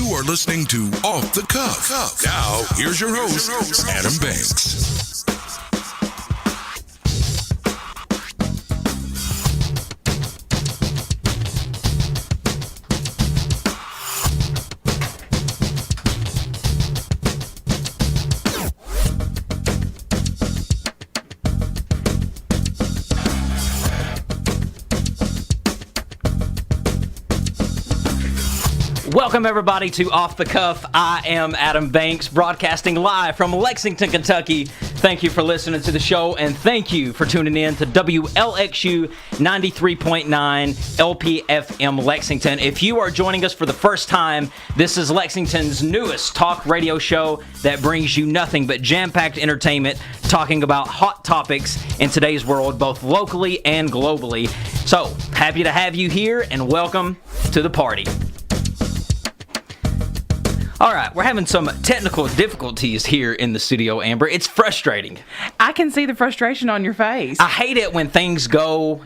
You are listening to Off the Cuff. Now, here's your host, Adam Banks. Welcome, everybody, to Off the Cuff. I am Adam Banks, broadcasting live from Lexington, Kentucky. Thank you for listening to the show, and thank you for tuning in to WLXU 93.9 LPFM Lexington. If you are joining us for the first time, this is Lexington's newest talk radio show that brings you nothing but jam-packed entertainment, talking about hot topics in today's world, both locally and globally. So, happy to have you here, and welcome to the party. All right, we're having some technical difficulties here in the studio, Amber. It's frustrating. I can see the frustration on your face. I hate it when things come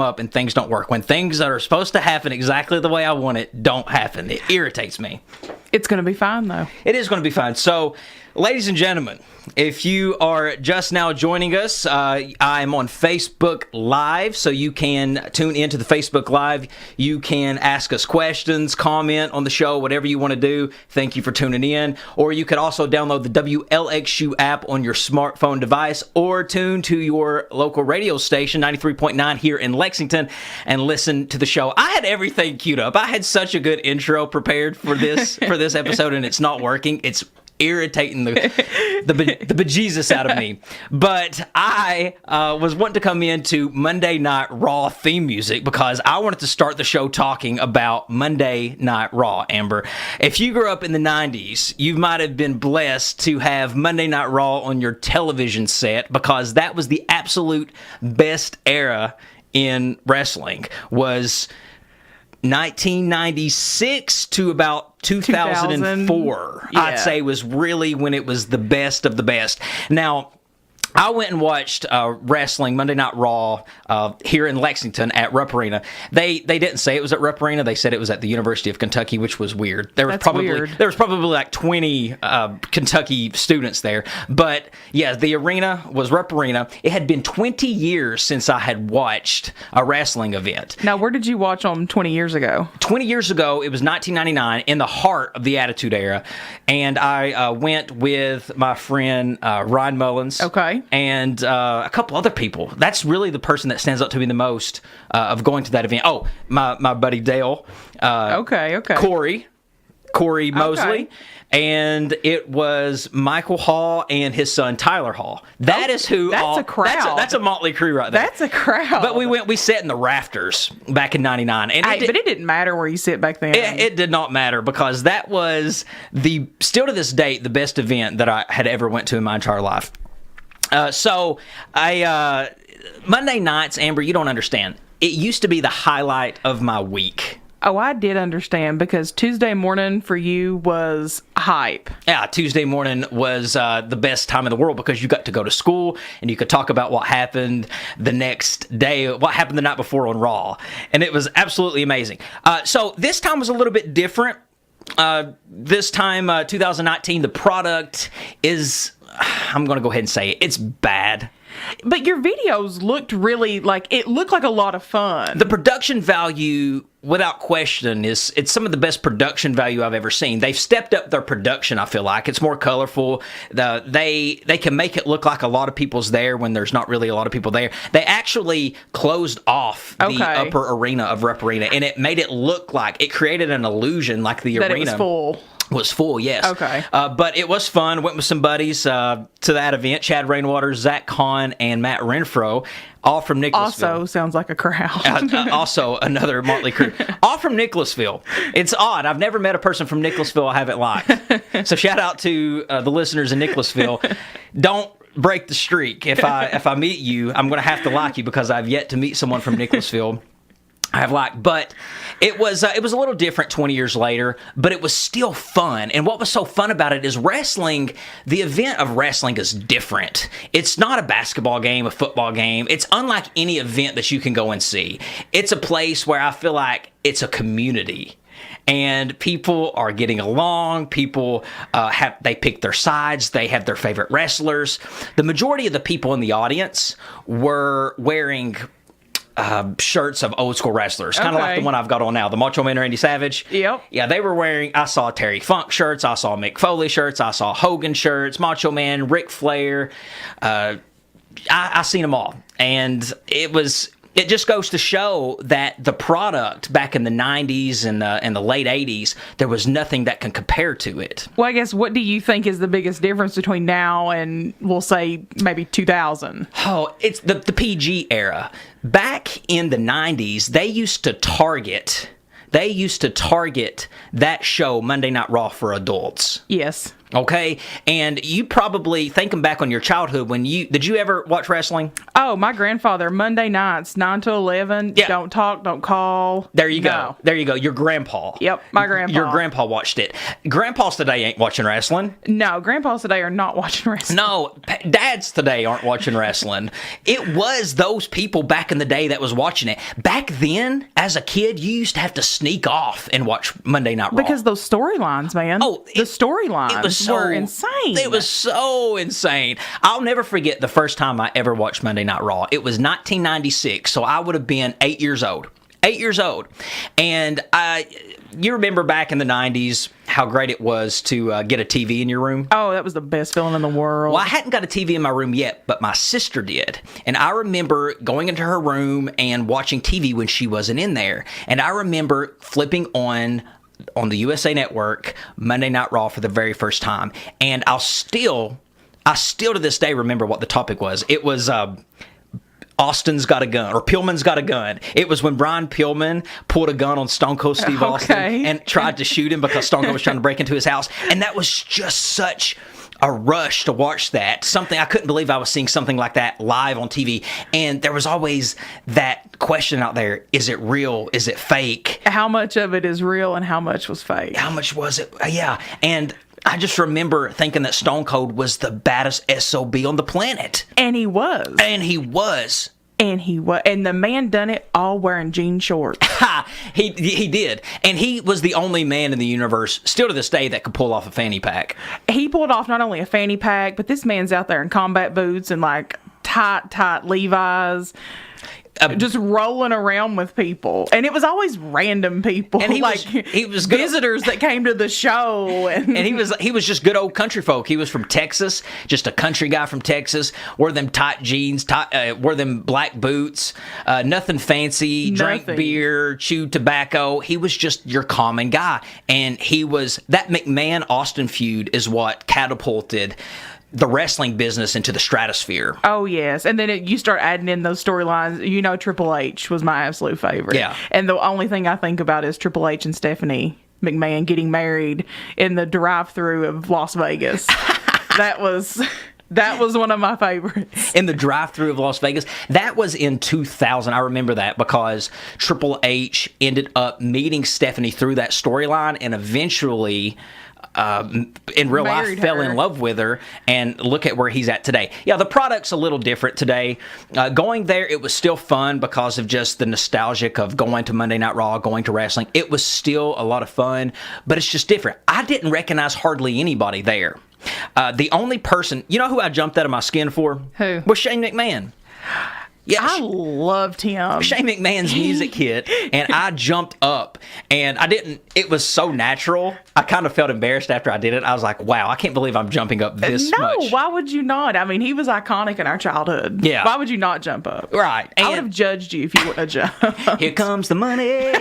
up and things don't work. When things that are supposed to happen exactly the way I want it don't happen. It irritates me. It's going to be fine, though. It is going to be fine. So, ladies and gentlemen, if you are just now joining us, I'm on Facebook Live, so you can tune into the Facebook Live. You can ask us questions, comment on the show, whatever you want to do. Thank you for tuning in. Or you could also download the WLXU app on your smartphone device, or tune to your local radio station, 93.9 here in Lexington, and listen to the show. I had everything queued up. I had such a good intro prepared for this episode, and it's not working. It's irritating the bejesus out of me. But I was wanting to come into Monday Night Raw theme music because I wanted to start the show talking about Monday Night Raw, Amber. If you grew up in the 90's, you might have been blessed to have Monday Night Raw on your television set, because that was the absolute best era in wrestling. Was 1996 to about 2004, yeah. I'd say, was really when it was the best of the best. Now, I went and watched wrestling, Monday Night Raw, here in Lexington at Rupp Arena. They didn't say it was at Rupp Arena. They said it was at the University of Kentucky, which was weird. There was probably like 20 Kentucky students there. But yeah, the arena was Rupp Arena. It had been 20 years since I had watched a wrestling event. Now, where did you watch them 20 years ago? 20 years ago, it was 1999, in the heart of the Attitude Era. And I went with my friend Ryan Mullins. Okay. And a couple other people. That's really the person that stands out to me the most of going to that event. Oh, my buddy Dale. Okay. Corey Mosley. Okay. And it was Michael Hall and his son Tyler Hall. That's a crowd. That's a motley crew right there. That's a crowd. But we sat in the rafters back in '99, and but it didn't matter where you sit back then. It did not matter, because that was still to this date, the best event that I had ever went to in my entire life. Monday nights, Amber, you don't understand. It used to be the highlight of my week. Oh, I did understand, because Tuesday morning for you was hype. Yeah, Tuesday morning was the best time in the world, because you got to go to school and you could talk about what happened the next day, what happened the night before on Raw. And it was absolutely amazing. So this time was a little bit different. This time, 2019, the product is, I'm going to go ahead and say it, it's bad. But your videos looked like a lot of fun. The production value, without question, it's some of the best production value I've ever seen. They've stepped up their production, I feel like. It's more colorful. They can make it look like a lot of people's there when there's not really a lot of people there. They actually closed off the upper arena of Rupp Arena, and it made it look like, it created an illusion like the that arena it was full. Was full, yes. Okay. But it was fun. Went with some buddies to that event. Chad Rainwater, Zach Kahn, and Matt Renfro, all from Nicholasville. Also sounds like a crowd. Also another motley crew. All from Nicholasville. It's odd. I've never met a person from Nicholasville I haven't liked. So shout out to the listeners in Nicholasville. Don't break the streak. If I meet you, I'm going to have to like you, because I've yet to meet someone from Nicholasville I have liked. But it was a little different 20 years later, but it was still fun. And what was so fun about it is wrestling, the event of wrestling is different. It's not a basketball game, a football game. It's unlike any event that you can go and see. It's a place where I feel like it's a community. and people are getting along. People they pick their sides. They have their favorite wrestlers. The majority of the people in the audience were wearing shirts of old school wrestlers, kind of like the one I've got on now, the Macho Man Randy Savage. Yep. Yeah, they were wearing, I saw Terry Funk shirts, I saw Mick Foley shirts, I saw Hogan shirts, Macho Man, Ric Flair. I seen them all. And it just goes to show that the product back in the 90s and the late 80s, there was nothing that can compare to it. Well, I guess, what do you think is the biggest difference between now and, we'll say, maybe 2000? Oh, it's the PG era. Back in the 90s, they used to target that show, Monday Night Raw, for adults. Yes. Okay, and you probably, thinking back on your childhood, did you ever watch wrestling? Oh, my grandfather, Monday nights, 9 to 11, don't talk, don't call. There you go. There you go. Your grandpa. Yep, my grandpa. Your grandpa watched it. Grandpas today ain't watching wrestling. No, grandpas today are not watching wrestling. No, dads today aren't watching wrestling. It was those people back in the day that was watching it. Back then, as a kid, you used to have to sneak off and watch Monday Night Raw. Because those storylines, man. Oh, the storylines were insane. It was so insane. I'll never forget the first time I ever watched Monday Night Raw. It was 1996, so I would have been 8 years old. 8 years old. And you remember back in the 90s how great it was to get a TV in your room? Oh, that was the best feeling in the world. Well, I hadn't got a TV in my room yet, but my sister did. And I remember going into her room and watching TV when she wasn't in there. And I remember flipping on the USA Network, Monday Night Raw for the very first time. And I still to this day remember what the topic was. It was Austin's got a gun, or Pillman's got a gun. It was when Brian Pillman pulled a gun on Stone Cold Steve Austin and tried to shoot him because Stone Cold was trying to break into his house. And that was just such a rush to watch that. Something I couldn't believe I was seeing something like that live on TV. And there was always that question out there: is it real? Is it fake? How much of it is real and how much was fake? How much was it? Yeah. And I just remember thinking that Stone Cold was the baddest SOB on the planet. And he was. And he was. And he was. And the man done it all wearing jean shorts. He did. And he was the only man in the universe, still to this day, that could pull off a fanny pack. He pulled off not only a fanny pack, but this man's out there in combat boots and like tight Levi's. Just rolling around with people, and it was always random people, and he was good visitors that came to the show, and he was just good old country folk. He was from Texas, just a country guy from Texas. Wore them tight jeans, wore them black boots, nothing fancy. Drank beer, chewed tobacco. He was just your common guy, and he was that McMahon Austin feud is what catapulted the wrestling business into the stratosphere. Oh, yes. And then you start adding in those storylines. You know, Triple H was my absolute favorite. Yeah. And the only thing I think about is Triple H and Stephanie McMahon getting married in the drive-thru of Las Vegas. That was one of my favorites. In the drive-thru of Las Vegas. That was in 2000. I remember that because Triple H ended up meeting Stephanie through that storyline and eventually in real life fell in love with her, and look at where he's at today. Yeah, the product's a little different today. Going there, it was still fun because of just the nostalgic of going to Monday Night Raw, going to wrestling. It was still a lot of fun, but it's just different. I didn't recognize hardly anybody there. The only person, you know who I jumped out of my skin for? Who? Was Shane McMahon. Yeah, I loved him. Shane McMahon's music hit, and I jumped up, and I didn't. It was so natural. I kind of felt embarrassed after I did it. I was like, "Wow, I can't believe I'm jumping up this much." No, why would you not? I mean, he was iconic in our childhood. Yeah. Why would you not jump up? Right. I would have judged you if you wouldn't have jumped. Here comes the money.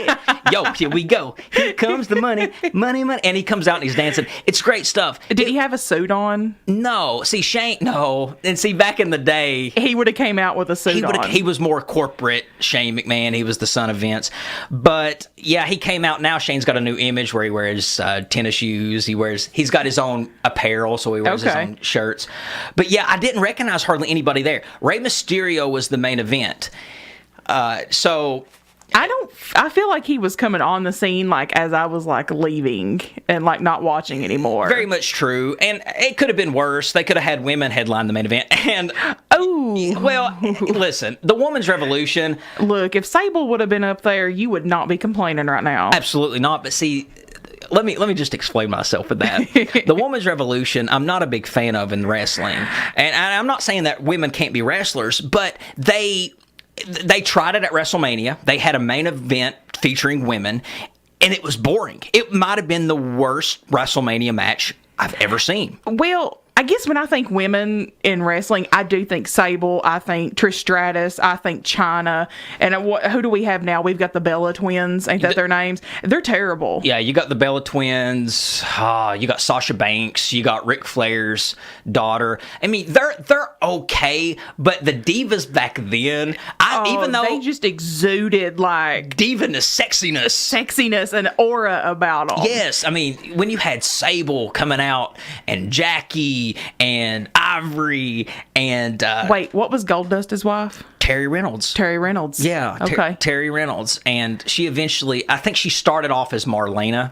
Yo, here we go. Here comes the money. Money. And he comes out and he's dancing. It's great stuff. Did he have a suit on? No. See, Shane, no. And see, back in the day, he would have came out with a suit on. He was more corporate Shane McMahon. He was the son of Vince. But yeah, he came out now. Shane's got a new image where he wears tennis shoes. He's got his own apparel, so he wears his own shirts. But yeah, I didn't recognize hardly anybody there. Rey Mysterio was the main event. So I feel like he was coming on the scene like as I was like leaving and like not watching anymore. Very much true. And it could have been worse. They could have had women headline the main event. And well, listen, the women's revolution. Look, if Sable would have been up there, you would not be complaining right now. Absolutely not. But see, let me just explain myself with that. The women's revolution, I'm not a big fan of in wrestling. And I'm not saying that women can't be wrestlers, but they tried it at WrestleMania. They had a main event featuring women, and it was boring. It might have been the worst WrestleMania match I've ever seen. Well, I guess when I think women in wrestling, I do think Sable, I think Trish Stratus, I think Chyna, and who do we have now? We've got the Bella Twins, ain't that their names? They're terrible. Yeah, you got the Bella Twins, you got Sasha Banks, you got Ric Flair's daughter. I mean, they're okay, but the divas back then, even though they just exuded like divaness, sexiness, and aura about them. Yes, I mean, when you had Sable coming out and Jackie and Ivory and wait, what was Goldust's wife? Terry Reynolds. Yeah. Okay. Terry Reynolds. And she eventually, I think she started off as Marlena.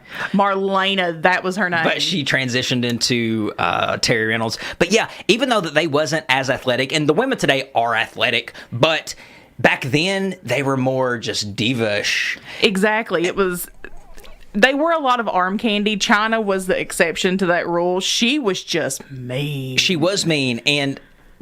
That was her name. But she transitioned into Terry Reynolds. But yeah, even though that they wasn't as athletic, and the women today are athletic, but back then they were more just diva-ish. Exactly. They were a lot of arm candy. Chyna was the exception to that rule. She was just mean. She was mean, and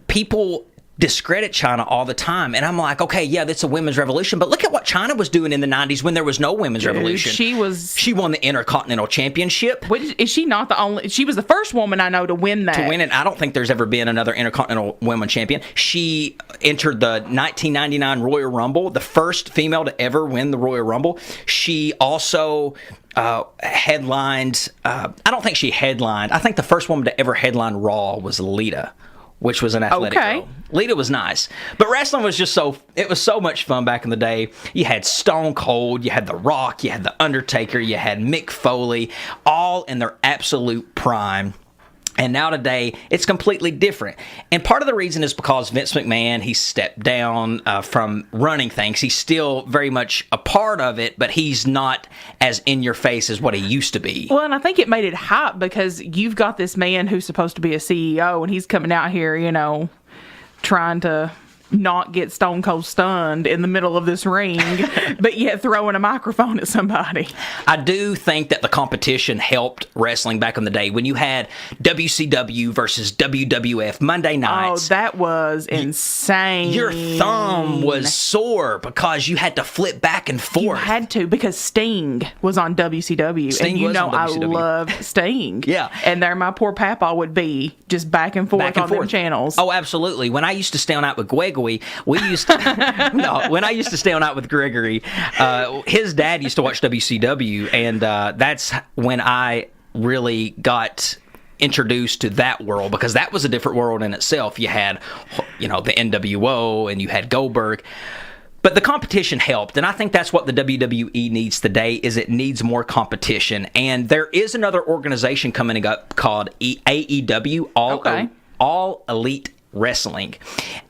people discredit Chyna all the time. And I'm like, okay, yeah, that's a women's revolution, but look at what Chyna was doing in the 90s when there was no women's revolution. She won the Intercontinental Championship. Is she not the only? She was the first woman I know to win that. To win it. I don't think there's ever been another Intercontinental Women Champion. She entered the 1999 Royal Rumble, the first female to ever win the Royal Rumble. She also headlined, I don't think she headlined. I think the first woman to ever headline Raw was Lita, which was an athletic girl. Lita was nice. But wrestling was just it was so much fun back in the day. You had Stone Cold, you had The Rock, you had The Undertaker, you had Mick Foley, all in their absolute prime. And now today, it's completely different. And part of the reason is because Vince McMahon, he stepped down from running things. He's still very much a part of it, but he's not as in your face as what he used to be. Well, and I think it made it hot because you've got this man who's supposed to be a CEO, and he's coming out here, trying to not get Stone Cold stunned in the middle of this ring, but yet throwing a microphone at somebody. I do think that the competition helped wrestling back in the day when you had WCW versus WWF Monday nights. Oh, that was insane. Your thumb was sore because you had to flip back and forth. You had to because Sting was on WCW. Sting was on WCW. I love Sting. Yeah. And there my poor papa would be just back and forth on them channels. Oh, absolutely. When I used to stay on out with Gregory, when I used to stay on out with Gregory, his dad used to watch WCW, and that's when I really got introduced to that world, because that was a different world in itself. You had, the NWO, and you had Goldberg. But the competition helped, and I think that's what the WWE needs today, is it needs more competition. And there is another organization coming up called AEW, All Elite Wrestling,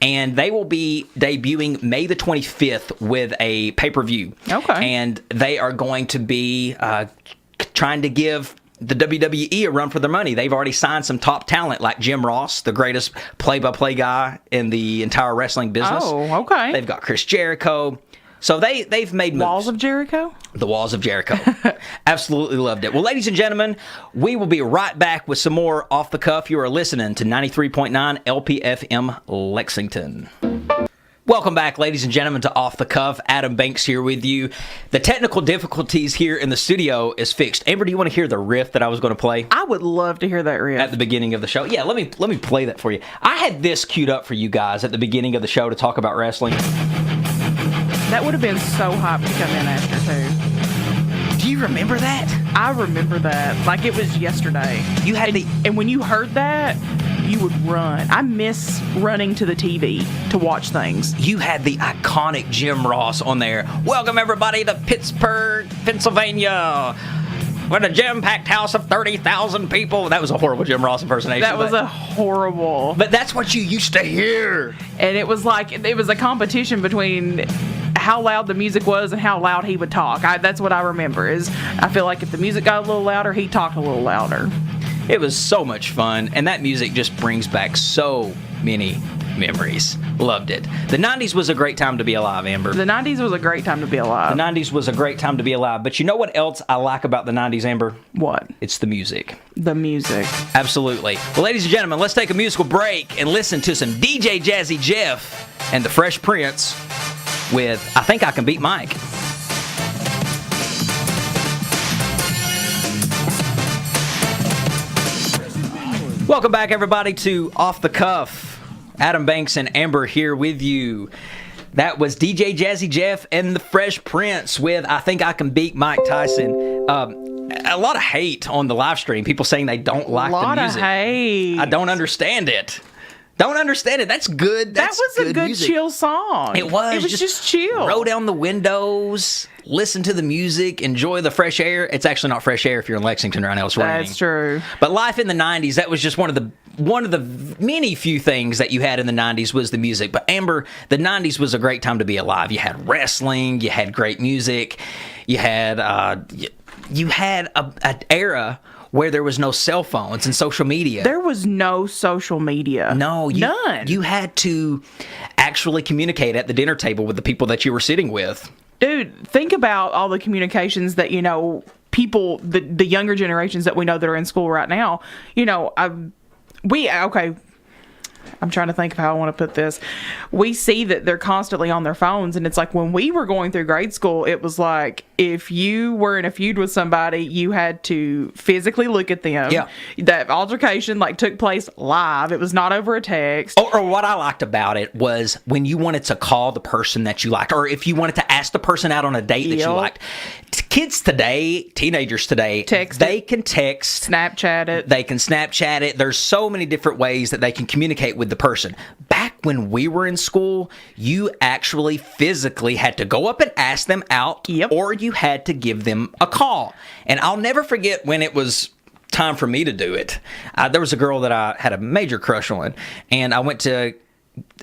and they will be debuting May the 25th with a pay-per-view. Okay. And they are going to be trying to give the WWE a run for their money. They've already signed some top talent like Jim Ross, the greatest play-by-play guy in the entire wrestling business. Oh, okay. They've got Chris Jericho. So they've made moves. Walls of Jericho? The Walls of Jericho. Absolutely loved it. Well, ladies and gentlemen, we will be right back with some more Off the Cuff. You are listening to 93.9 LPFM Lexington. Welcome back, ladies and gentlemen, to Off the Cuff. Adam Banks here with you. The technical difficulties here in the studio is fixed. Amber, do you want to hear the riff that I was going to play? I would love to hear that riff. At the beginning of the show. Yeah, let me play that for you. I had this queued up for you guys at the beginning of the show to talk about wrestling. That would have been so hype to come in after, too. Do you remember that? I remember that. Like it was yesterday. You had and when you heard that, you would run. I miss running to the TV to watch things. You had the iconic Jim Ross on there. Welcome, everybody, to Pittsburgh, Pennsylvania. With a jam-packed house of 30,000 people. That was a horrible Jim Ross impersonation. That was a horrible. But that's what you used to hear. And it was like, it was a competition between how loud the music was and how loud he would talk. That's what I remember. Is I feel like if the music got a little louder, he talked a little louder. It was so much fun, and that music just brings back so many memories. Loved it. The 90s was a great time to be alive, Amber. The 90s was a great time to be alive. The 90s was a great time to be alive. But you know what else I like about the 90s, Amber? What? It's the music. The music. Absolutely. Well, ladies and gentlemen, let's take a musical break and listen to some DJ Jazzy Jeff and the Fresh Prince with I Think I Can Beat Mike. Welcome back, everybody, to Off the Cuff. Adam Banks and Amber here with you. That was DJ Jazzy Jeff and the Fresh Prince with I Think I Can Beat Mike Tyson. A lot of hate on the live stream. People saying they don't like the music. A lot of hate. I don't understand it. Don't understand it. That's good. That was a good music. Chill song. It was. It was just chill. Roll down the windows, listen to the music, enjoy the fresh air. It's actually not fresh air if you're in Lexington right now. It's raining. That's true. But life in the 90s, that was just one of the many few things that you had in the 90s was the music. But Amber, the 90s was a great time to be alive. You had wrestling, you had great music, you had an era where there was no cell phones and social media. There was no social media. No, none. You had to actually communicate at the dinner table with the people that you were sitting with. Dude, think about all the communications that, people, the younger generations that we know that are in school right now. I'm trying to think of how I want to put this. We see that they're constantly on their phones, and it's like when we were going through grade school, it was like if you were in a feud with somebody, you had to physically look at them. Yeah. That altercation took place live. It was not over a text. Or what I liked about it was when you wanted to call the person that you liked, or if you wanted to ask the person out on a date that you liked. Kids today, teenagers today, they can text. Snapchat it. They can Snapchat it. There's so many different ways that they can communicate with the person. Back when we were in school, you actually physically had to go up and ask them out, or you had to give them a call. And I'll never forget when it was time for me to do it. There was a girl that I had a major crush on, and I went to...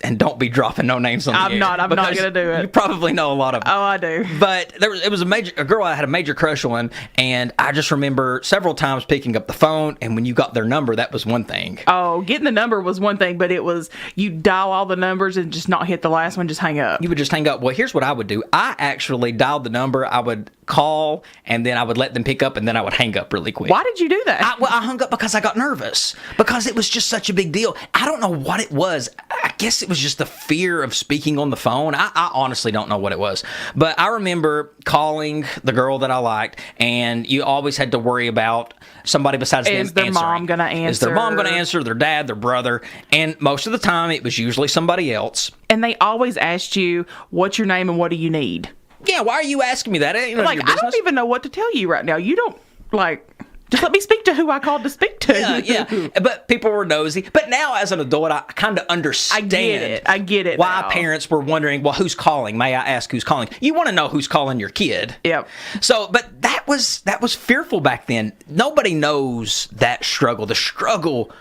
And don't be dropping no names on the air. I'm not going to do it. You probably know a lot of them. Oh, I do. But it was a girl I had a major crush on, and I just remember several times picking up the phone, and when you got their number, that was one thing. Oh, getting the number was one thing, but it was you dial all the numbers and just not hit the last one, just hang up. You would just hang up. Well, here's what I would do. I actually dialed the number. I would call, and then I would let them pick up, and then I would hang up really quick. Why did you do that? I hung up because I got nervous, because it was just such a big deal. I don't know what it was. I guess it was just the fear of speaking on the phone. I honestly don't know what it was. But I remember calling the girl that I liked, and you always had to worry about somebody besides them answering. Is their mom going to answer? Is their mom going to answer? Their dad, their brother? And most of the time, it was usually somebody else. And they always asked you, what's your name and what do you need? Yeah, why are you asking me that? It ain't none of your business. I don't even know what to tell you right now. You don't, just let me speak to who I called to speak to. Yeah. But people were nosy. But now, as an adult, I kind of understand. I get it. Why now. Parents were wondering, well, who's calling? May I ask who's calling? You want to know who's calling your kid. Yep. So, but that was fearful back then. Nobody knows that struggle. The struggle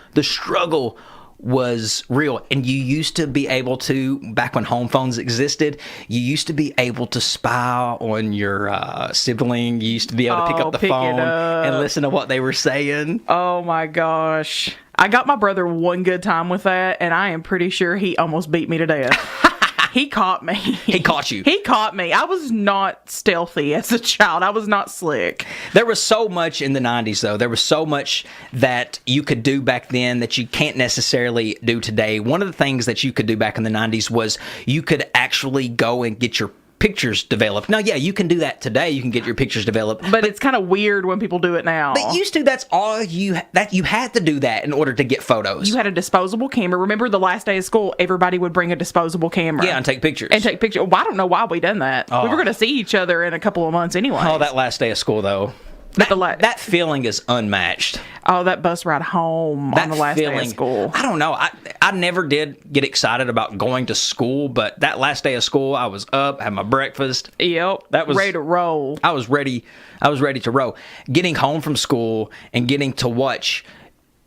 was real. And you used to be able to, back when home phones existed, you used to be able to spy on your sibling. You used to be able to pick up the phone and listen to what they were saying. Oh my gosh. I got my brother one good time with that, and I am pretty sure he almost beat me to death. He caught me. He caught you. He caught me. I was not stealthy as a child. I was not slick. There was so much in the 90s, though. There was so much that you could do back then that you can't necessarily do today. One of the things that you could do back in the 90s was you could actually go and get your pictures developed. Now, yeah, you can do that today. You can get your pictures developed. But it's kind of weird when people do it now. But used to, that's all you had to do that in order to get photos. You had a disposable camera. Remember the last day of school, everybody would bring a disposable camera. Yeah, and take pictures. Well, I don't know why we done that. Oh. We were going to see each other in a couple of months anyway. Oh, that last day of school, though. That feeling is unmatched. Oh, that bus ride home on the last day of school. I don't know. I never did get excited about going to school, but that last day of school, I was up, had my breakfast. Yep. That was ready to roll. I was ready to roll. Getting home from school and getting to watch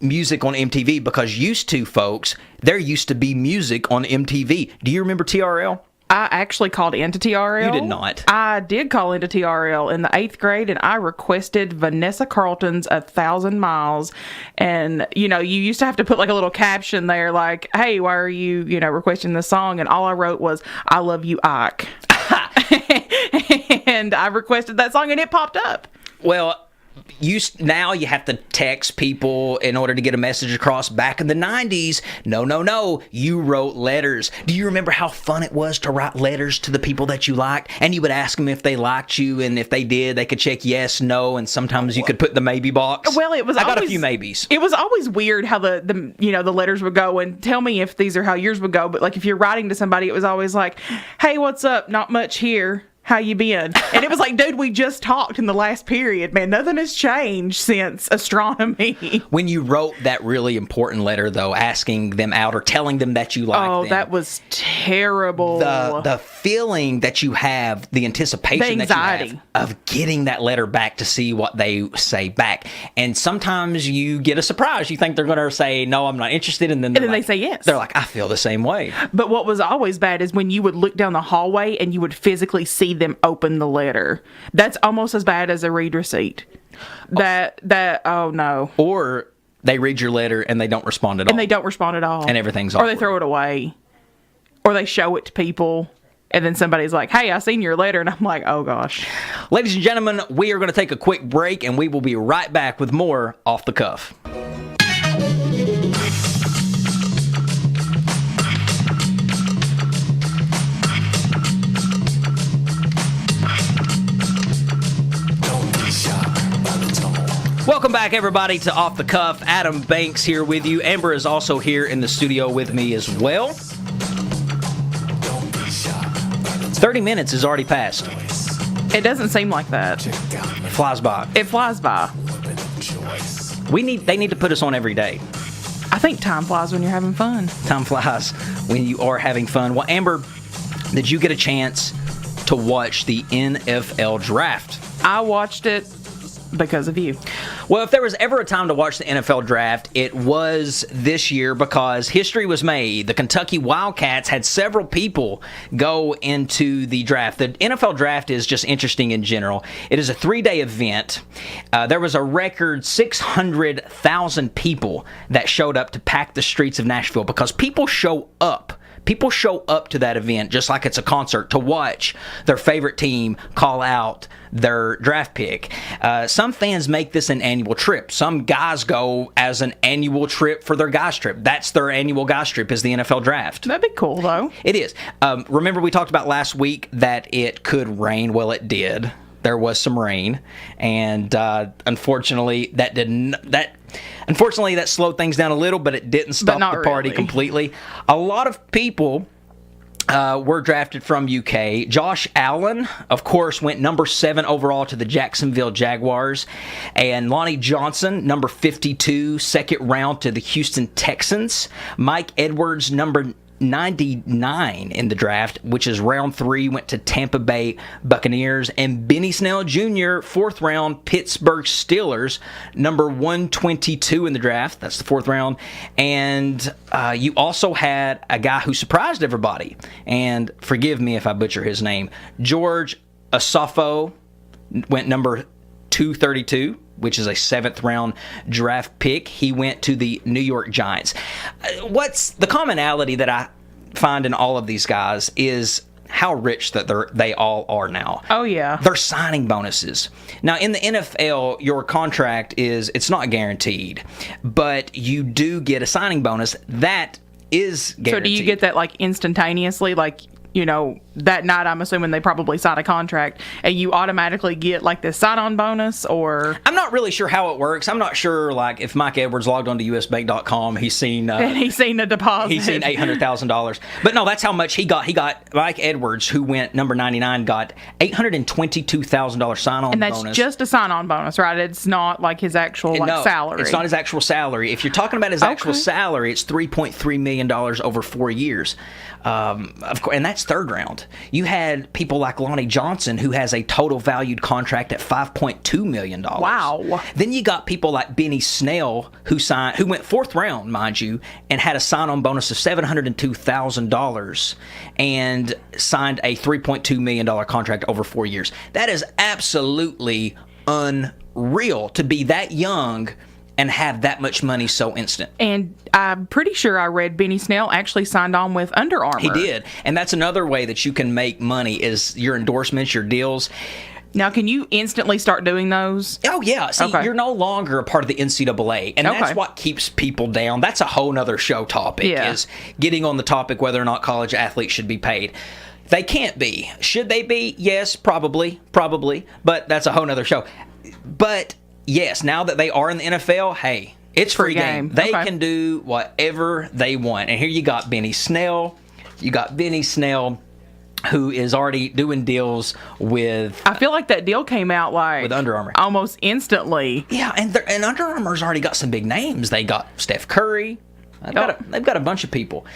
music on MTV, because there used to be music on MTV. Do you remember TRL? I actually called into TRL. You did not. I did call into TRL in the 8th grade, and I requested Vanessa Carlton's 1,000 Miles. And, you used to have to put like a little caption there, like, hey, why are you, requesting this song? And all I wrote was, I love you, Ike. And I requested that song, and it popped up. Well, now you have to text people in order to get a message across. Back in the 90s, no, you wrote letters. Do you remember how fun it was to write letters to the people that you liked? And you would ask them if they liked you, and if they did, they could check yes, no, and sometimes you could put the maybe box. Well, I got a few maybes. It was always weird how the letters would go, and tell me if these are how yours would go. But like if you're writing to somebody, it was always like, hey, what's up? Not much here. How you been? And it was like, dude, we just talked in the last period, man. Nothing has changed since astronomy. When you wrote that really important letter, though, asking them out or telling them that you liked them. Oh, that was terrible. The feeling that you have, the anticipation the anxiety that you have of getting that letter back to see what they say back. And sometimes you get a surprise. You think they're going to say, no, I'm not interested. And then they say yes. They're like, I feel the same way. But what was always bad is when you would look down the hallway and you would physically see them open the letter. That's almost as bad as a read receipt. Oh no. Or they read your letter and they don't respond at all. And they don't respond at all. And everything's awkward. Or they throw it away. Or they show it to people. And then somebody's like, hey, I seen your letter. And I'm like, oh gosh. Ladies and gentlemen, we are going to take a quick break and we will be right back with more Off the Cuff. Welcome back, everybody, to Off the Cuff. Adam Banks here with you. Amber is also here in the studio with me as well. 30 minutes has already passed. It doesn't seem like that. It flies by. It flies by. They need to put us on every day. I think time flies when you're having fun. Time flies when you are having fun. Well, Amber, did you get a chance to watch the NFL draft? I watched it because of you. Well, if there was ever a time to watch the NFL draft, it was this year because history was made. The Kentucky Wildcats had several people go into the draft. The NFL draft is just interesting in general. It is a 3-day event. There was a record 600,000 people that showed up to pack the streets of Nashville because people show up. People show up to that event just like it's a concert to watch their favorite team call out their draft pick. Some fans make this an annual trip. Some guys go as an annual trip for their guys trip. That's their annual guys trip is the NFL draft. That'd be cool, though. It is. Remember we talked about last week that it could rain? Well, it did. There was some rain, and unfortunately, that slowed things down a little, but it didn't stop the party completely. A lot of people were drafted from UK. Josh Allen, of course, went number 7 overall to the Jacksonville Jaguars, and Lonnie Johnson, number 52, second round to the Houston Texans. Mike Edwards, number 99 in the draft, which is round 3, went to Tampa Bay Buccaneers, and Benny Snell Jr., 4th round, Pittsburgh Steelers, number 122 in the draft. That's the 4th round. And you also had a guy who surprised everybody, and forgive me if I butcher his name, George Asafo went number 232, which is a 7th round draft pick. He went to the New York Giants. What's the commonality that I find in all of these guys is how rich that they all are now. Oh, yeah. They're signing bonuses. Now, in the NFL, your contract it's not guaranteed, but you do get a signing bonus that is guaranteed. So do you get that like instantaneously? Like, that night, I'm assuming they probably sign a contract, and you automatically get like this sign-on bonus, or I'm not really sure how it works. I'm not sure, like if Mike Edwards logged onto usbank.com, he's seen a deposit. He's seen $800,000. But no, that's how much he got. He got Mike Edwards, who went number 99, got $822,000 sign-on bonus. And that's just a sign-on bonus, right? It's not like his actual salary. It's not his actual salary. If you're talking about his actual salary, it's $3.3 million over 4 years. And that's rounds, third round. You had people like Lonnie Johnson, who has a total valued contract at $5.2 million. Wow. Then you got people like Benny Snell, who went fourth round, mind you, and had a sign-on bonus of $702,000 and signed a $3.2 million contract over 4 years. That is absolutely unreal to be that young and have that much money so instant. And I'm pretty sure I read Benny Snell actually signed on with Under Armour. He did. And that's another way that you can make money is your endorsements, your deals. Now, can you instantly start doing those? Oh, yeah. See, you're no longer a part of the NCAA, and that's what keeps people down. That's a whole nother show topic, is getting on the topic whether or not college athletes should be paid. They can't be. Should they be? Yes, probably, but that's a whole nother show. But yes, now that they are in the NFL, hey, it's free game. They can do whatever they want. And here you got Benny Snell. Who is already doing deals with... I feel like that deal came out with Under Armour. Almost instantly. Yeah, and Under Armour's already got some big names. They got Steph Curry. They've got a bunch of people.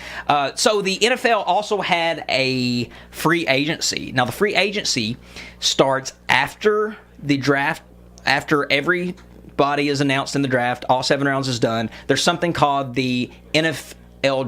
So the NFL also had a free agency. Now, the free agency starts after the draft, after everybody is announced in the draft, all 7 rounds is done. There's something called the NFL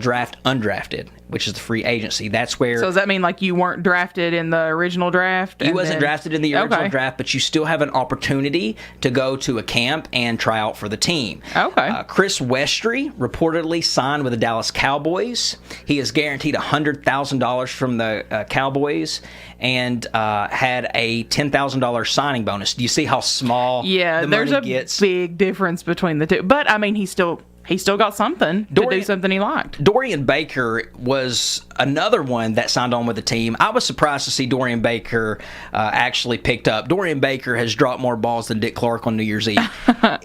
Draft Undrafted, which is the free agency. That's where... So does that mean like you weren't drafted in the original draft? You wasn't drafted in the original draft, but you still have an opportunity to go to a camp and try out for the team. Okay. Chris Westry reportedly signed with the Dallas Cowboys. He is guaranteed $100,000 from the Cowboys and had a $10,000 signing bonus. Do you see how small the money gets? There's a big difference between the two. But, I mean, he still got something to do something he liked. Dorian Baker was another one that signed on with the team. I was surprised to see Dorian Baker actually picked up. Dorian Baker has dropped more balls than Dick Clark on New Year's Eve.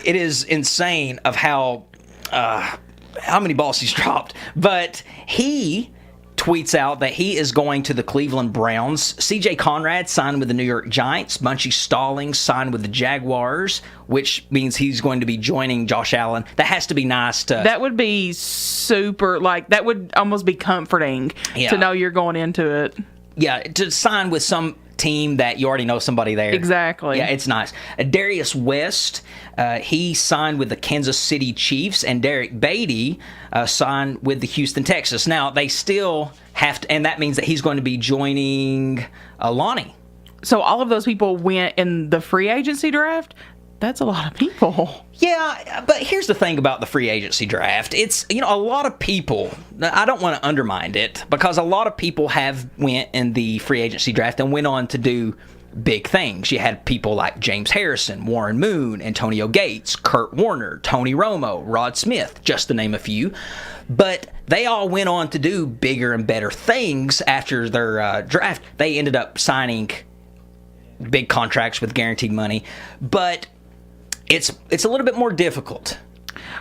It is insane of how many balls he's dropped. But he tweets out that he is going to the Cleveland Browns. CJ Conrad signed with the New York Giants. Bunchy Stallings signed with the Jaguars, which means he's going to be joining Josh Allen. That has to be nice to... That would be super, that would almost be comforting to know you're going into it. Yeah, to sign with some team that you already know somebody there. Exactly. Yeah, it's nice. Darius West, he signed with the Kansas City Chiefs, and Derek Beatty signed with the Houston Texans. Now, they still have to, and that means that he's going to be joining Lonnie. So all of those people went in the free agency draft? That's a lot of people. Yeah, but here's the thing about the free agency draft. It's, a lot of people, I don't want to undermine it, because a lot of people have went in the free agency draft and went on to do big things. You had people like James Harrison, Warren Moon, Antonio Gates, Kurt Warner, Tony Romo, Rod Smith, just to name a few. But they all went on to do bigger and better things after their draft. They ended up signing big contracts with guaranteed money. But it's a little bit more difficult.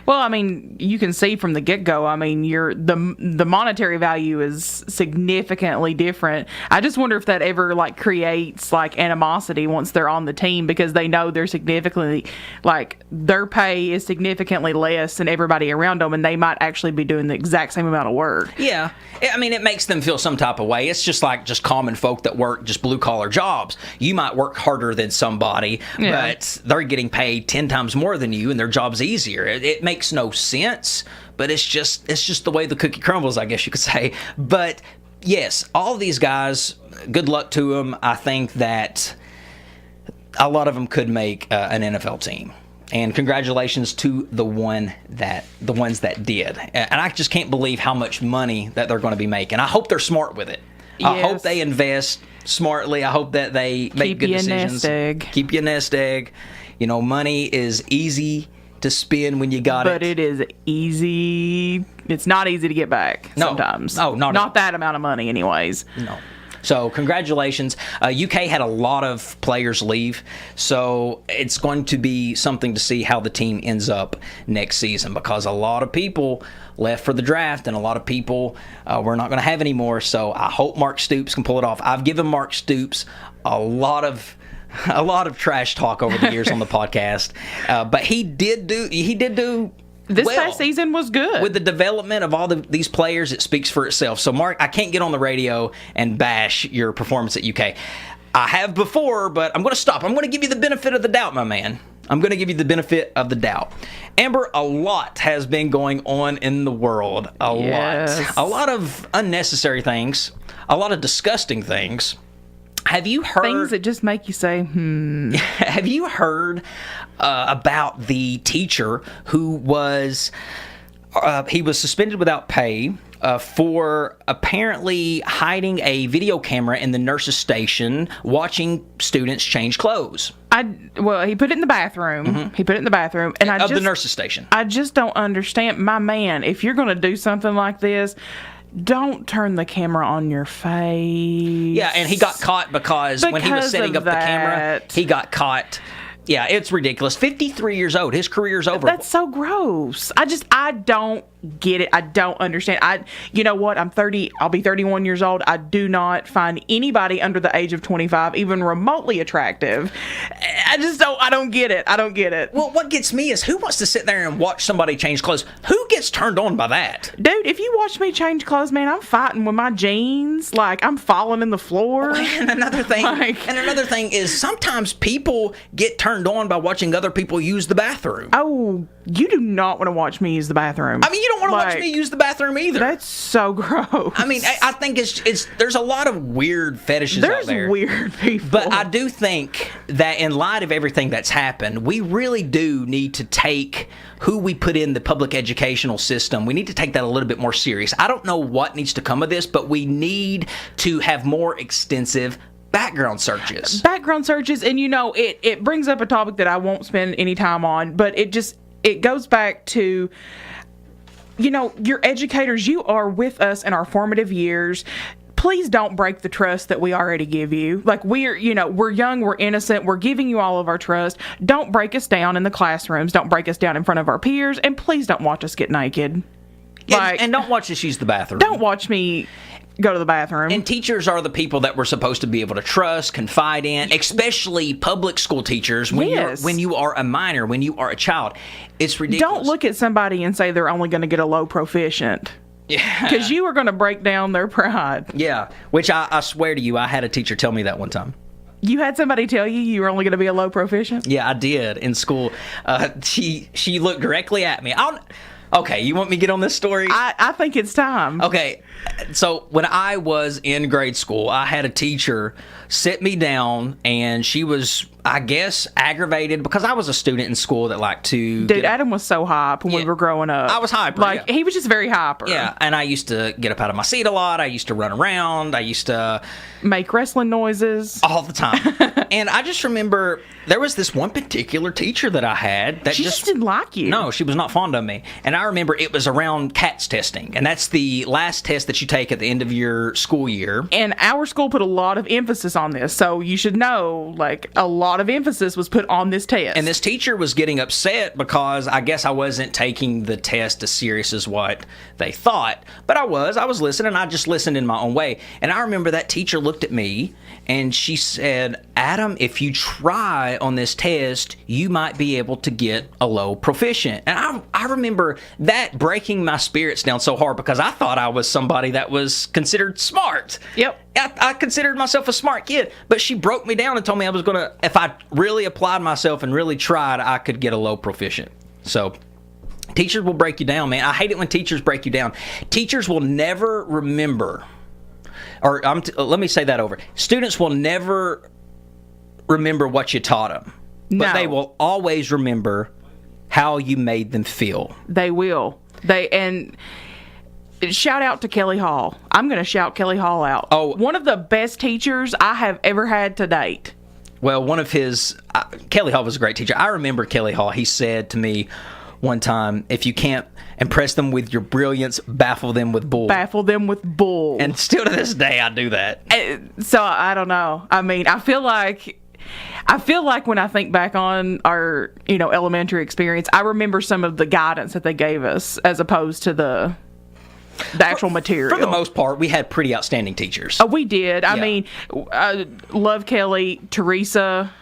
Well, I mean, you can see from the get-go, I mean, the monetary value is significantly different. I just wonder if that ever, creates, animosity once they're on the team, because they know they're significantly, their pay is significantly less than everybody around them, and they might actually be doing the exact same amount of work. Yeah. I mean, it makes them feel some type of way. It's just just common folk that work just blue-collar jobs. You might work harder than somebody, but they're getting paid 10 times more than you, and their job's easier. It makes no sense, but it's just the way the cookie crumbles, I guess you could say. But yes, all of these guys, good luck to them. I think that a lot of them could make an NFL team, and congratulations to the ones that did. And I just can't believe how much money that they're going to be making. I hope they're smart with it. Yes. I hope they invest smartly. I hope that they make good decisions. Keep your nest egg. Money is easy to spend when you got it. But it is easy. It's not easy to get back sometimes. No, not that amount of money anyways. No. So congratulations. UK had a lot of players leave, so it's going to be something to see how the team ends up next season, because a lot of people left for the draft and a lot of people we're not going to have anymore. So I hope Mark Stoops can pull it off. I've given Mark Stoops a lot of trash talk over the years on the podcast, but he did do This past season was good. With the development of all these players, it speaks for itself. So, Mark, I can't get on the radio and bash your performance at UK. I have before, but I'm going to stop. I'm going to give you the benefit of the doubt, my man. I'm going to give you the benefit of the doubt. Amber, a lot has been going on in the world. A lot. A lot of unnecessary things. A lot of disgusting things. Have you heard... Things that just make you say, Have you heard about the teacher who was... he was suspended without pay for apparently hiding a video camera in the nurse's station, watching students change clothes. He put it in the bathroom. Mm-hmm. He put it in the bathroom. And the nurse's station. I just don't understand. My man, if you're going to do something like this... Don't turn the camera on your face. Yeah, and he got caught because when he was setting up the camera, he got caught. Yeah, it's ridiculous. 53 years old. His career's over. That's so gross. I don't get it. I don't understand. You know what? I'm 30. I'll be 31 years old. I do not find anybody under the age of 25 even remotely attractive. I don't get it. I don't get it. Well, what gets me is who wants to sit there and watch somebody change clothes? Who gets turned on by that? Dude, if you watch me change clothes, man, I'm fighting with my jeans. Like, I'm falling in the floor. And another thing is sometimes people get turned on by watching other people use the bathroom. Oh, you do not want to watch me use the bathroom. I mean, you don't want to watch me use the bathroom either. That's so gross. I mean, I think it's there's a lot of weird fetishes out there. There's weird people. But I do think that in light of everything that's happened, we really do need to take who we put in the public educational system. We need to take that a little bit more serious. I don't know what needs to come of this, but we need to have more extensive background searches. And it brings up a topic that I won't spend any time on, but it goes back to, your educators, you are with us in our formative years. Please don't break the trust that we already give you. Like, we're young, we're innocent, we're giving you all of our trust. Don't break us down in the classrooms. Don't break us down in front of our peers. And please don't watch us get naked. And don't watch us use the bathroom. Don't watch me go to the bathroom. And teachers are the people that we're supposed to be able to trust, confide in, especially public school teachers when you are a minor, when you are a child. It's ridiculous. Don't look at somebody and say they're only going to get a low proficient. Yeah. Because you are going to break down their pride. Yeah. Which I swear to you, I had a teacher tell me that one time. You had somebody tell you were only going to be a low proficient? Yeah, I did in school. She looked directly at me. Okay, you want me to get on this story? I think it's time. Okay, so when I was in grade school, I had a teacher sit me down, and she was, I guess, aggravated because I was a student in school that liked to... Dude, Adam was so hype when we were growing up. I was hyper, he was just very hyper. Yeah, and I used to get up out of my seat a lot. I used to run around. I used to... make wrestling noises. All the time. And I just remember there was this one particular teacher that I had that she just didn't like you. No, she was not fond of me. And I remember it was around CATS testing, and that's the last test that you take at the end of your school year. And our school put a lot of emphasis on this, so you should know, a lot of emphasis was put on this test. And this teacher was getting upset because I guess I wasn't taking the test as serious as what they thought. But I was listening. I just listened in my own way. And I remember that teacher looked at me and she said, Adam, if you try on this test, you might be able to get a low proficient. And I remember that breaking my spirits down so hard because I thought I was somebody that was considered smart. Yep. I considered myself a smart kid, but she broke me down and told me I was going to, if I really applied myself and really tried, I could get a low proficient. So teachers will break you down, man. I hate it when teachers break you down. Teachers will never remember... let me say that over. Students will never remember what you taught them, but they will always remember how you made them feel. They will. And shout out to Kelly Hall. I'm going to shout Kelly Hall out. Oh, one of the best teachers I have ever had to date. Well, Kelly Hall was a great teacher. I remember Kelly Hall. He said to me one time, if you can't impress them with your brilliance, baffle them with bull. Baffle them with bull. And still to this day, I do that. So, I don't know. I mean, I feel like when I think back on our, elementary experience, I remember some of the guidance that they gave us as opposed to the actual material. For the most part, we had pretty outstanding teachers. We did. I mean, I love Kelly, Teresa.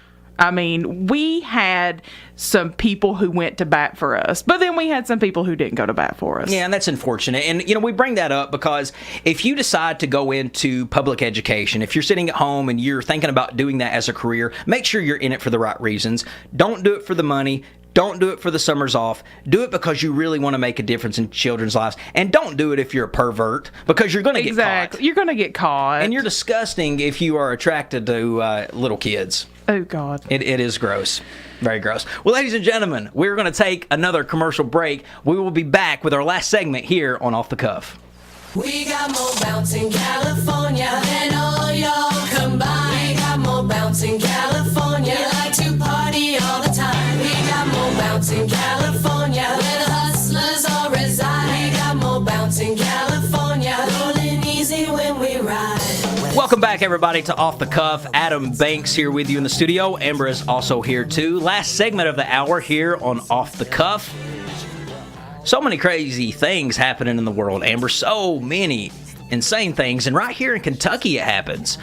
I mean, we had some people who went to bat for us, but then we had some people who didn't go to bat for us. Yeah, and that's unfortunate. And, we bring that up because if you decide to go into public education, if you're sitting at home and you're thinking about doing that as a career, make sure you're in it for the right reasons. Don't do it for the money. Don't do it for the summers off. Do it because you really want to make a difference in children's lives. And don't do it if you're a pervert, because you're going to get caught. You're going to get caught. And you're disgusting if you are attracted to little kids. Oh, God. It is gross. Very gross. Well, ladies and gentlemen, we're going to take another commercial break. We will be back with our last segment here on Off the Cuff. We got more bounce in California than all y'all combined. We got more bounce in California. We like to party all the time. We got more bounce in California where the hustlers all reside. We got more bounce in California. Rolling easy when we ride. Welcome back, everybody, to Off the Cuff. Adam Banks here with you in the studio. Amber is also here, too. Last segment of the hour here on Off the Cuff. So many crazy things happening in the world, Amber. So many insane things. And right here in Kentucky it happens.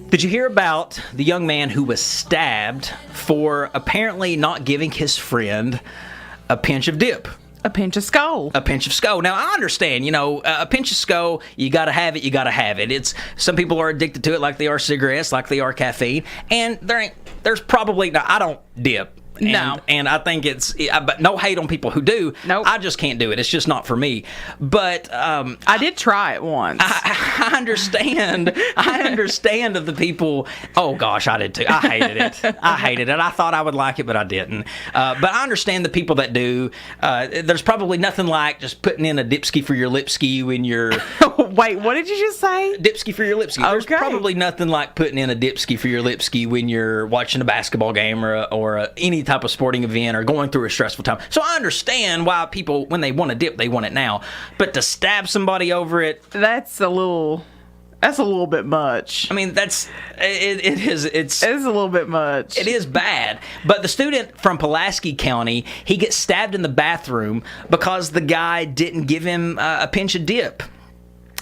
Did you hear about the young man who was stabbed for apparently not giving his friend a pinch of dip? A pinch of skull. A pinch of skull. Now, I understand, a pinch of skull, you gotta have it, you gotta have it. Some people are addicted to it like they are cigarettes, like they are caffeine. And there's probably, now, I don't dip. And I think but no hate on people who do. Nope. I just can't do it. It's just not for me. But I did try it once. I understand. I understand of the people. Oh gosh, I did too. I hated it. I thought I would like it, but I didn't. But I understand the people that do. There's probably nothing like just putting in a dipski for your lipski when you're. Wait, what did you just say? Dipski for your lipski. Okay. There's probably nothing like putting in a dipski for your lipski when you're watching a basketball game or any type of sporting event or going through a stressful time. So I understand why people, when they want to dip, they want it now. But to stab somebody over it, that's a little bit much. I mean, it's a little bit much. It is bad. But the student from Pulaski County, he gets stabbed in the bathroom because the guy didn't give him a pinch of dip.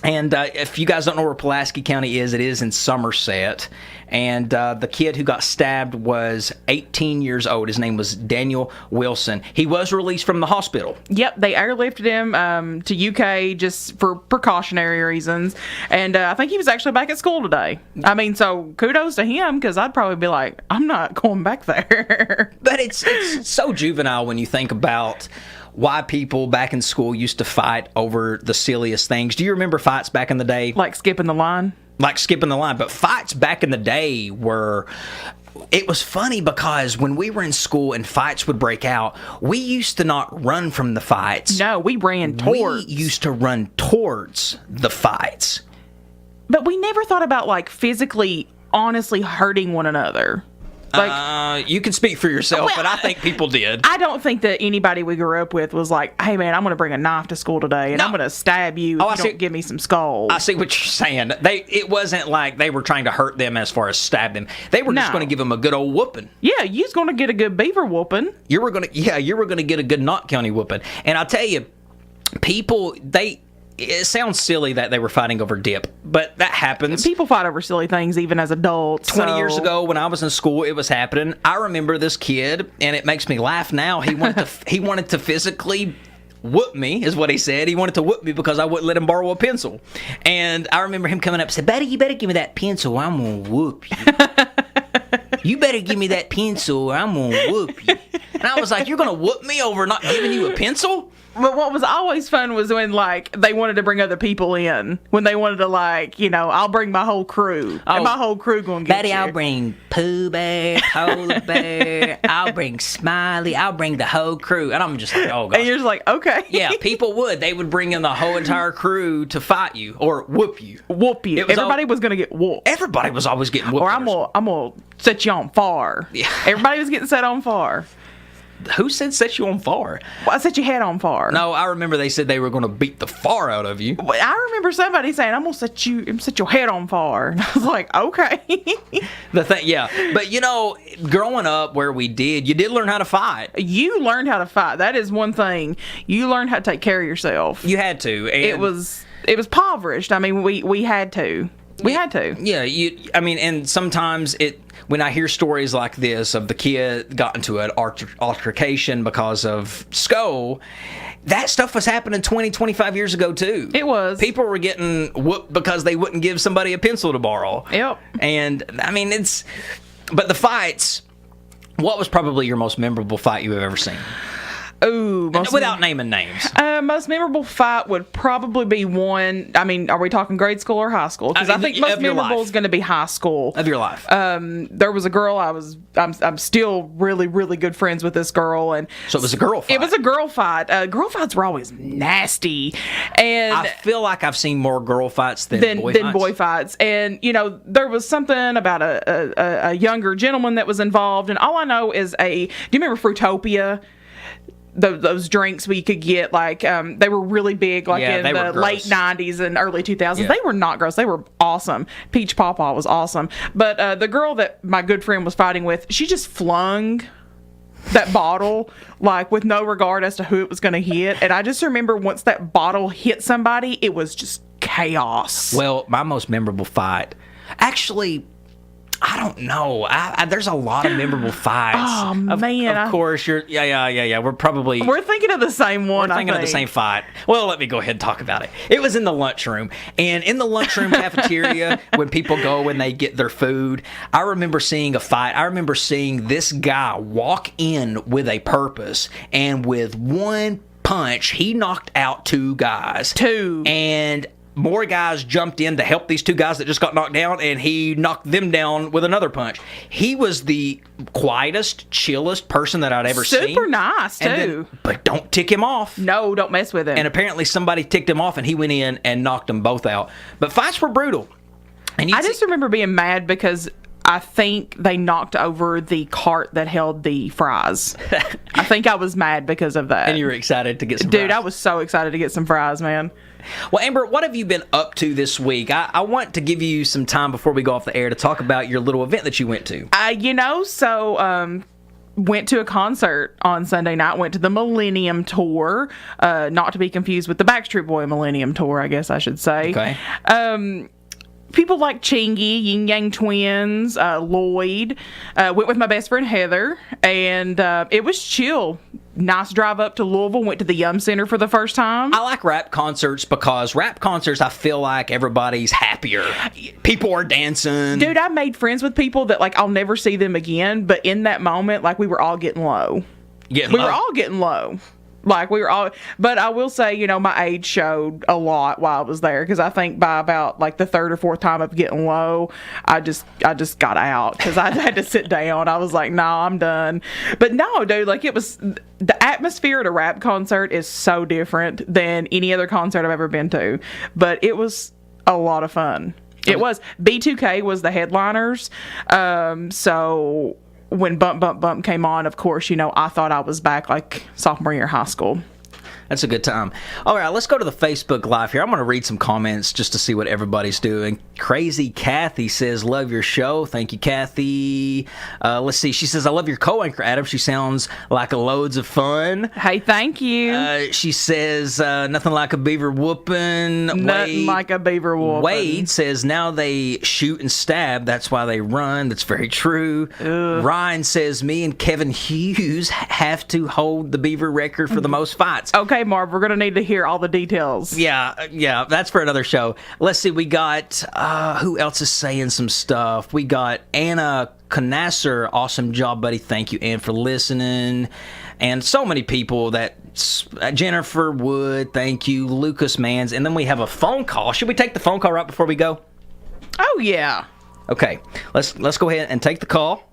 And if you guys don't know where Pulaski County is, it is in Somerset. And the kid who got stabbed was 18 years old. His name was Daniel Wilson. He was released from the hospital. Yep, they airlifted him to UK just for precautionary reasons. And I think he was actually back at school today. I mean, so kudos to him, because I'd probably be like, I'm not going back there. But it's so juvenile when you think about why people back in school used to fight over the silliest things. Do you remember fights back in the day? Like skipping the line? Like skipping the line. But fights back in the day it was funny because when we were in school and fights would break out, we used to not run from the fights. No, we ran towards. We used to run towards the fights. But we never thought about, like, physically, honestly hurting one another. Like, you can speak for yourself, but I think people did. I don't think that anybody we grew up with was like, hey, man, I'm going to bring a knife to school today, and I'm going to stab you if you don't give me some skull. I see what you're saying. It wasn't like they were trying to hurt them as far as stab them. They were just going to give them a good old whooping. Yeah, you was going to get a good beaver whooping. You were going to get a good Knott County whooping. And I'll tell you, people, it sounds silly that they were fighting over dip, but that happens. People fight over silly things even as adults. 20 years ago when I was in school, it was happening. I remember this kid, and it makes me laugh now. He wanted to physically whoop me, is what he said. He wanted to whoop me because I wouldn't let him borrow a pencil. And I remember him coming up and said, "Buddy, you better give me that pencil or I'm going to whoop you." "You better give me that pencil or I'm going to whoop you." And I was like, "You're going to whoop me over not giving you a pencil?" But what was always fun was when, like, they wanted to bring other people in. When they wanted to, like, I'll bring my whole crew. And my whole crew going to get Buddy, you. I'll bring Pooh Bear, Polar Bear, I'll bring Smiley, I'll bring the whole crew. And I'm just like, oh, gosh. And you're just like, okay. Yeah, people would. They would bring in the whole entire crew to fight you or whoop you. Whoop you. Everybody was going to get whooped. Everybody was always getting whooped. Or I'm going to set you on fire. Yeah. Everybody was getting set on fire. Who said set you on fire? Well, I set your head on fire. No, I remember they said they were going to beat the fire out of you. Well, I remember somebody saying, I'm going to set your head on fire. And I was like, okay. But growing up where we did, you did learn how to fight. You learned how to fight. That is one thing. You learned how to take care of yourself. You had to. And it was impoverished. I mean, we had to. We had to. Yeah, I mean, and sometimes when I hear stories like this of the kid got into an altercation because of school, that stuff was happening 20, 25 years ago too. It was. People were getting whooped because they wouldn't give somebody a pencil to borrow. Yep. And I mean, but the fights, what was probably your most memorable fight you have ever seen? Ooh, without naming names. Most memorable fight would probably be one. I mean, are we talking grade school or high school? Because I think most memorable is going to be high school of your life. There was a girl I'm still really, really good friends with this girl, and so it was a girl fight. It was a girl fight. Girl fights were always nasty, and I feel like I've seen more girl fights than boy fights. And there was something about a younger gentleman that was involved, and all I know is do you remember Fruitopia? Those drinks we could get, like they were really big, like in the late 90s and early 2000s. Yeah. They were not gross. They were awesome. Peach Pawpaw was awesome. But the girl that my good friend was fighting with, she just flung that bottle like with no regard as to who it was going to hit. And I just remember once that bottle hit somebody, it was just chaos. Well, my most memorable fight, actually, I don't know. There's a lot of memorable fights. Oh, man. Of course, you're. Yeah. We're thinking of the same one. We're thinking of the same fight. Well, let me go ahead and talk about it. It was in the lunchroom. And in the lunchroom cafeteria, when people go and they get their food, I remember seeing a fight. I remember seeing this guy walk in with a purpose, and with one punch, he knocked out two guys. And more guys jumped in to help these two guys that just got knocked down, and he knocked them down with another punch. He was the quietest, chillest person that I'd ever seen. Super nice, too. But don't tick him off. No, don't mess with him. And apparently somebody ticked him off, and he went in and knocked them both out. But fights were brutal. And I just remember being mad because I think they knocked over the cart that held the fries. I think I was mad because of that. And you were excited to get some fries. Dude, I was so excited to get some fries, man. Well, Amber, what have you been up to this week? I want to give you some time before we go off the air to talk about your little event that you went to. Went to a concert on Sunday night. Went to the Millennium Tour, not to be confused with the Backstreet Boy Millennium Tour, I guess I should say. Okay. People like Chingy, Yin Yang Twins, Lloyd. Went with my best friend Heather, and it was chill. Nice drive up to Louisville. Went to the Yum Center for the first time. I like rap concerts because rap concerts, I feel like everybody's happier. People are dancing. Dude, I made friends with people that, like, I'll never see them again, but in that moment, like, we were all getting low. We were all getting low. Like, we were all, but I will say, my age showed a lot while I was there, because I think by about like the third or fourth time of getting low, I just got out because I had to sit down. I was like, nah, I'm done. But no, dude, like, it was, the atmosphere at a rap concert is so different than any other concert I've ever been to, but it was a lot of fun. It was. B2K was the headliners, so when Bump Bump Bump came on, of course, I thought I was back like sophomore year of high school. That's a good time. All right, let's go to the Facebook Live here. I'm going to read some comments just to see what everybody's doing. Crazy Kathy says, love your show. Thank you, Kathy. Let's see. She says, I love your co-anchor, Adam. She sounds like loads of fun. Hey, thank you. She says, nothing like a beaver whooping. Nothing like a beaver whooping. Wade says, now they shoot and stab. That's why they run. That's very true. Ugh. Ryan says, me and Kevin Hughes have to hold the beaver record for the most fights. Okay, Marv, we're going to need to hear all the details. Yeah, that's for another show. Let's see, we got, who else is saying some stuff? We got Anna Canasser, awesome job, buddy. Thank you, Ann, for listening. And so many people Jennifer Wood, thank you, Lucas Mans. And then we have a phone call. Should we take the phone call right before we go? Oh, yeah. Okay, let's go ahead and take the call.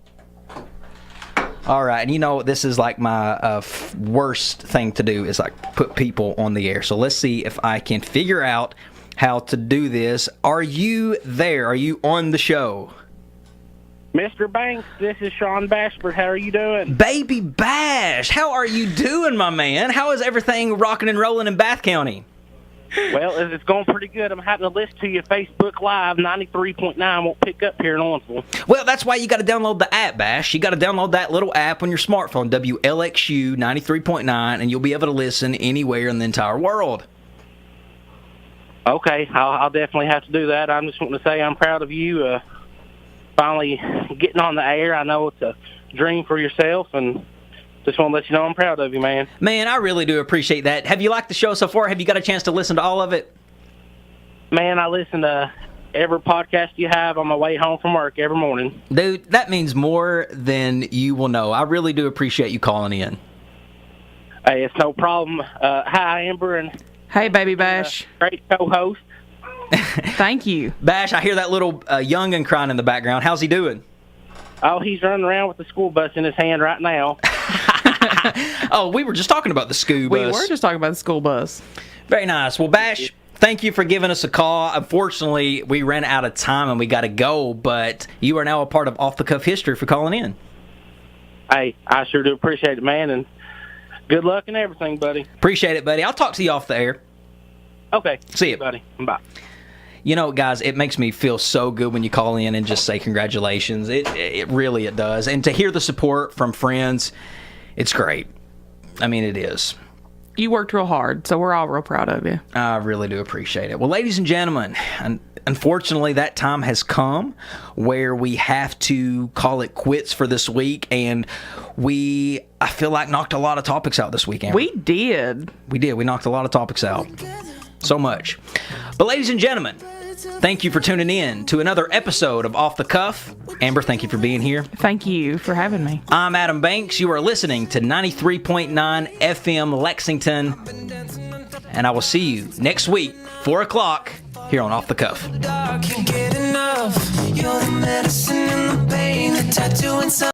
All right, and this is like my worst thing to do is like put people on the air. So let's see if I can figure out how to do this. Are you there? Are you on the show? Mr. Banks, this is Sean Bashford. How are you doing? Baby Bash, how are you doing, my man? How is everything rocking and rolling in Bath County? Well, it's going pretty good. I'm having to listen to you Facebook Live. 93.9 won't pick up here in Owensville. Well, that's why you got to download the app, Bash. You got to download that little app on your smartphone, WLXU 93.9, and you'll be able to listen anywhere in the entire world. Okay, I'll definitely have to do that. I'm just wanting to say I'm proud of you finally getting on the air. I know it's a dream for yourself, and just want to let you know I'm proud of you, man. Man, I really do appreciate that. Have you liked the show so far? Have you got a chance to listen to all of it? Man, I listen to every podcast you have on my way home from work every morning. Dude, that means more than you will know. I really do appreciate you calling in. Hey, it's no problem. Hi, Amber, and Hey, Baby Bash. great co-host. Thank you. Bash, I hear that little youngin' crying in the background. How's he doing? Oh, he's running around with the school bus in his hand right now. Oh, we were just talking about the school bus. We were just talking about the school bus. Very nice. Well, Bash, thank you for giving us a call. Unfortunately, we ran out of time and we got to go, but you are now a part of Off the Cuff history for calling in. Hey, I sure do appreciate it, man, and good luck and everything, buddy. Appreciate it, buddy. I'll talk to you off the air. Okay. See you, buddy. Bye. You know, guys, it makes me feel so good when you call in and just say congratulations. It really does. And to hear the support from friends, it's great. I mean, it is. You worked real hard, so we're all real proud of you. I really do appreciate it. Well, ladies and gentlemen, unfortunately, that time has come where we have to call it quits for this week, and I feel like, knocked a lot of topics out this week, Amber. We did. We did. We knocked a lot of topics out. So much. But ladies and gentlemen, thank you for tuning in to another episode of Off the Cuff. Amber, thank you for being here. Thank you for having me. I'm Adam Banks. You are listening to 93.9 FM Lexington. And I will see you next week, 4 o'clock, here on Off the Cuff. Can't get enough. You're the medicine and the pain, the tattoo inside.